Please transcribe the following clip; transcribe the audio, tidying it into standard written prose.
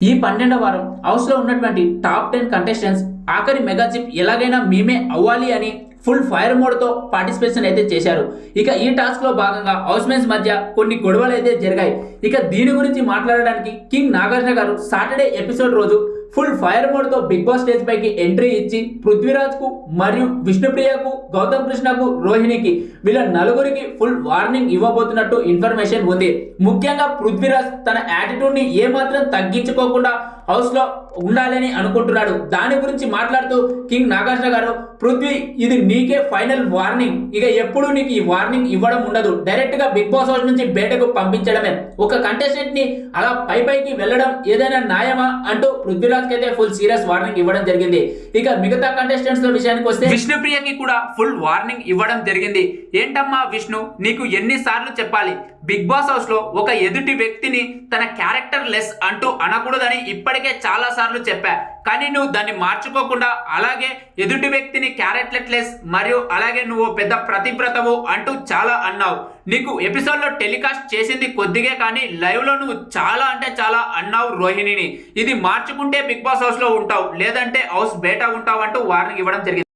ఈ 12వ వారం హౌస్ లో ఉన్నటువంటి టాప్ 10 కంటెస్టెంట్స్ ఆఖరి మెగా చిప్ ఎలాగైనా మేమే అవ్వాలి అని ఫుల్ ఫైర్ మోడ్ తో పార్టిసిపేషన్ అయితే చేశారు. ఇక ఈ టాస్క్ లో భాగంగా హౌస్ మేట్స్ మధ్య కొన్ని గొడవలు అయితే జరిగాయి. ఇక దీని గురించి మాట్లాడడానికి కింగ్ నాగార్జున గారు సాటర్డే ఎపిసోడ్ రోజు ఫుల్ ఫైర్ మోడ్ తో బిగ్ బాస్ స్టేజ్ పైకి ఎంట్రీ ఇచ్చి పృథ్వీరాజ్ కు మరియు విష్ణుప్రియకు, గౌతమ్ కృష్ణకు, రోహిణికి వీళ్ళ నలుగురికి ఫుల్ వార్నింగ్ ఇవ్వబోతున్నట్టు ఇన్ఫర్మేషన్ ఉంది. ముఖ్యంగా పృథ్వీరాజ్ తన యాటిట్యూడ్ ని ఏమాత్రం తగ్గించుకోకుండా హౌస్ లో ఉండాలని అనుకుంటున్నాడు. దాని గురించి మాట్లాడుతూ కింగ్ నాగార్జున గారు, పృథ్వీ ఇది నీకే ఫైనల్ వార్నింగ్, ఇక ఎప్పుడు నీకు ఈ వార్నింగ్ ఇవ్వడం ఉండదు, డైరెక్ట్ గా బిగ్ బాస్ హౌస్ నుంచి బయటకు పంపించడమే. ఒక కంటెస్టెంట్ ని అలా పైకి వెళ్ళడం ఏదైనా న్యాయమా అంటూ పృథ్వీరాజ్ కి అయితే ఫుల్ సీరియస్ వార్నింగ్ ఇవ్వడం జరిగింది. ఇక మిగతా కంటెస్టెంట్స్ విషయానికి వస్తే విష్ణుప్రియకి కూడా ఫుల్ వార్నింగ్ ఇవ్వడం జరిగింది. ఏంటమ్మా విష్ణు, నీకు ఎన్నిసార్లు చెప్పాలి, బిగ్ బాస్ హౌస్ లో ఒక ఎదుటి వ్యక్తిని తన క్యారెక్టర్ లెస్ అంటూ అనకూడదని ఇప్పటికే చాలా సార్లు చెప్పా, కానీ నువ్వు దాన్ని మార్చుకోకుండా అలాగే ఎదుటి వ్యక్తిని క్యారెక్టర్ లెస్ మరియు అలాగే నువ్వు పెద్ద ప్రతివ్రతవు అంటూ చాలా అన్నావు. నీకు ఎపిసోడ్ లో టెలికాస్ట్ చేసింది కొద్దిగే, కానీ లైవ్ లో నువ్వు చాలా అంటే చాలా అన్నావు రోహిణిని. ఇది మార్చుకుంటే బిగ్ బాస్ హౌస్ లో ఉంటావు, లేదంటే హౌస్ బయట ఉంటావు అంటూ వార్నింగ్ ఇవ్వడం జరిగింది.